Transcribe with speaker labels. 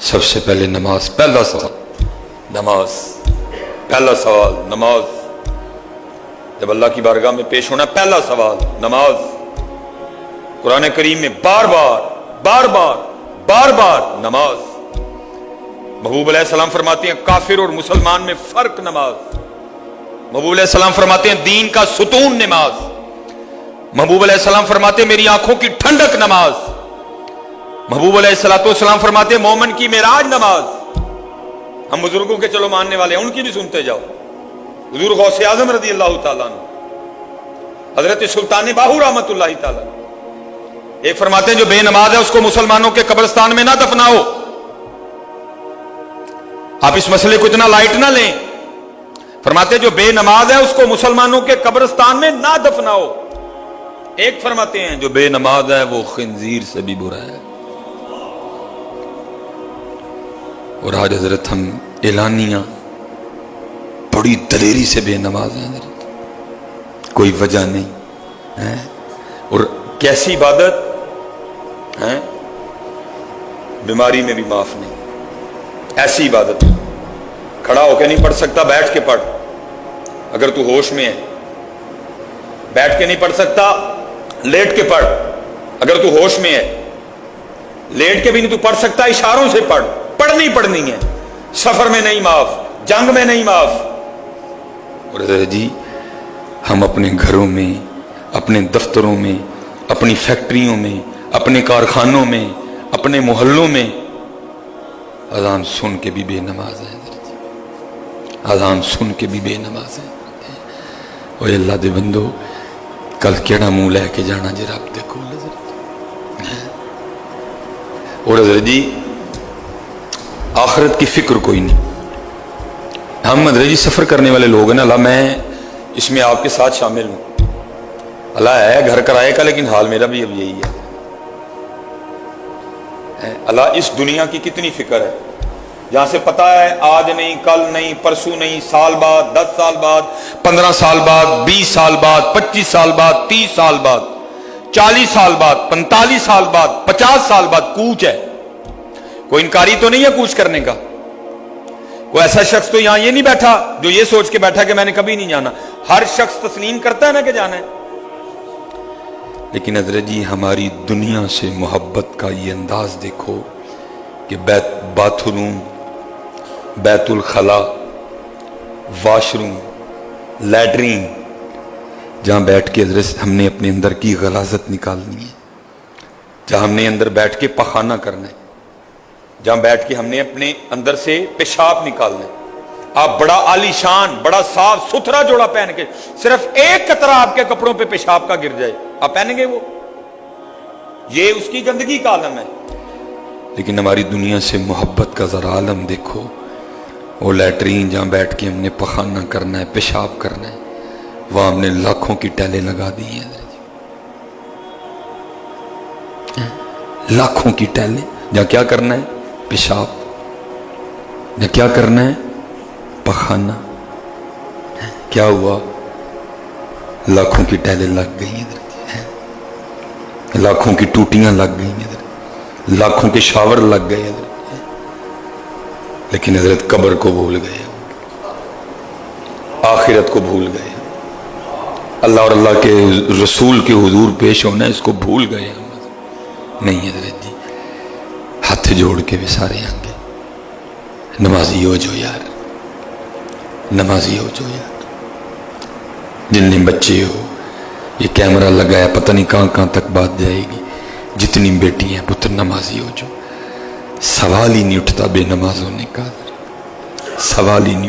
Speaker 1: سب سے پہلے نماز، پہلا سوال نماز، پہلا سوال نماز۔ جب اللہ کی بارگاہ میں پیش ہونا پہلا سوال نماز۔ قرآن کریم میں بار بار نماز۔ محبوب علیہ السلام فرماتے ہیں کافر اور مسلمان میں فرق نماز۔ محبوب علیہ السلام فرماتے ہیں دین کا ستون نماز۔ محبوب علیہ السلام فرماتے ہیں میری آنکھوں کی ٹھنڈک نماز۔ محبوب علیہ السلام فرماتے ہیں مومن کی معراج نماز۔ ہم بزرگوں کے چلو ماننے والے ہیں، ان کی بھی سنتے جاؤ۔ حضور غوث اعظم رضی اللہ تعالیٰ عنہ، حضرت سلطان باہو رحمت اللہ تعالیٰ ایک فرماتے ہیں جو بے نماز ہے اس کو مسلمانوں کے قبرستان میں نہ دفناؤ۔ آپ اس مسئلے کو اتنا لائٹ نہ لیں، فرماتے ہیں جو بے نماز ہے اس کو مسلمانوں کے قبرستان میں نہ دفناؤ۔ ایک فرماتے ہیں جو بے نماز ہے وہ خنزیر سے بھی برا ہے۔ اور آج حضرت ہم اعلانیہ بڑی دلیری سے بے نماز ہیں حضرت، کوئی وجہ نہیں، اور کیسی عبادت ہے، بیماری میں بھی معاف نہیں، ایسی عبادت کھڑا ہو کے نہیں پڑھ سکتا، بیٹھ کے پڑھ۔ اگر تو ہوش میں ہے بیٹھ کے نہیں پڑھ سکتا، لیٹ کے پڑھ۔ اگر تو ہوش میں ہے لیٹ کے بھی نہیں تو پڑھ سکتا، اشاروں سے پڑھ۔ پڑھنی ہے، سفر میں نہیں معاف، جنگ میں نہیں معاف۔ اور جی ہم اپنے گھروں میں، اپنے دفتروں میں، اپنی فیکٹریوں میں، اپنے کارخانوں میں، اپنے محلوں میں اذان سن کے بھی بے نماز ہیں، اذان سن کے بھی بے نماز ہیں۔ اور اللہ دے بندو کل کیڑا منہ لے کے جانا جی رب دیکھو۔ اور حضرت جی آخرت کی فکر کوئی نہیں۔ ہم حضرت جی سفر کرنے والے لوگ ہیں نا، اللہ میں اس میں آپ کے ساتھ شامل ہوں، اللہ ہے گھر کرائے کا، لیکن حال میرا بھی اب یہی ہے۔ اللہ اس دنیا کی کتنی فکر ہے، جہاں سے پتا ہے آج نہیں، کل نہیں، پرسوں نہیں، سال بعد، 10 سال بعد، 15 سال بعد، 20 سال بعد، 25 سال بعد، 30 سال بعد، 40 سال بعد، 45 سال بعد، 50 سال بعد کوچ ہے۔ کوئی انکاری تو نہیں ہے کوچ کرنے کا۔ کوئی ایسا شخص تو یہاں یہ نہیں بیٹھا جو یہ سوچ کے بیٹھا کہ میں نے کبھی نہیں جانا۔ ہر شخص تسلیم کرتا ہے نا کہ جانا ہے۔ لیکن حضرت جی ہماری دنیا سے محبت کا یہ انداز دیکھو کہ باتھ روم، بیت الخلا، واش روم، لیٹرین، جہاں بیٹھ کے حضرت ہم نے اپنے اندر کی غلاظت نکالنی ہے، جہاں ہم نے اندر بیٹھ کے پخانہ کرنا ہے، جہاں بیٹھ کے ہم نے اپنے اندر سے پیشاب نکالنا ہے۔ آپ بڑا عالی شان، بڑا صاف ستھرا جوڑا پہن کے صرف ایک قطرہ آپ کے کپڑوں پہ پیشاب کا گر جائے، آپ پہنیں گے وہ؟ یہ اس کی گندگی کا عالم ہے۔ لیکن ہماری دنیا سے محبت کا ذرا عالم دیکھو، وہ لیٹرین جہاں بیٹھ کے ہم نے پخانہ کرنا ہے، پیشاب کرنا ہے، وہاں ہم نے لاکھوں کی ٹیلیں لگا دی ہیں، لاکھوں کی ٹیلیں، جہاں کیا کرنا ہے؟ پیشاب۔ جہاں کیا کرنا ہے؟ پخانہ۔ کیا ہوا؟ لاکھوں کی ٹیلیں لگ گئی ہیں، لاکھوں کی ٹوٹیاں لگ گئی ہیں، لاکھوں کے شاور لگ گئے ہیں، لیکن حضرت قبر کو بھول گئے، آخرت کو بھول گئے، اللہ اور اللہ کے رسول کے حضور پیش ہونا ہے اس کو بھول گئے نہیں۔ حضرت جی ہاتھ جوڑ کے بھی سارے آنگے نمازی ہو جو یار، نمازی ہو جو یار، جن بچے ہو یہ کیمرہ لگایا پتہ نہیں کہاں کہاں تک بات جائے گی، جتنی بیٹی ہیں پتر نمازی ہو جو۔ سوال ہی نہیں اٹھتا بے نماز ہونے کا، سوال ہی نہیں